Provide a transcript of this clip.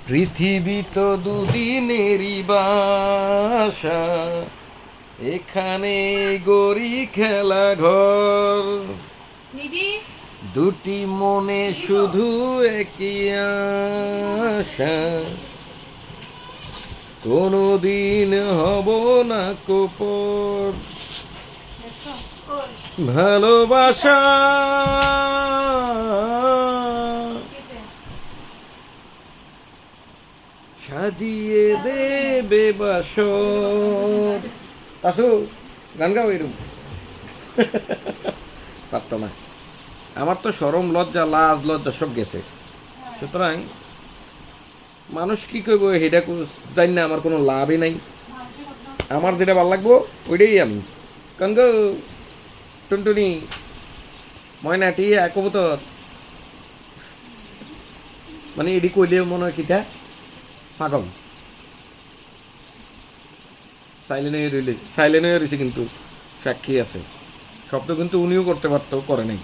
পৃথিবী তো দুদিনেরই বাসা, এখানে গড়ি খেলা ঘর, দুটি মনে শুধু একই আশা, কোনদিন হব না কোপর ভালোবাসা সাজিয়ে দেবে বাসর। আসু গান গাও এরকম পারতো না। আমার তো শরম লজ্জা লাজ লজ্জা সব গেছে, সুতরাং মানুষ কি করবো সেটা জানি না, আমার কোনো লাভই নাই। আমার যেটা ভালো লাগবো ওইটাই আমি। কারণ গো টুনটুনি ময়না টিয়া কবুতর, মানে এটি কইলেও মনে হয় কিটা পাগল। সাইলেন্ট হয়ে রয়েছে কিন্তু সাক্ষী আছে, শব্দ কিন্তু উনিও করতে পারতো, করে নাই।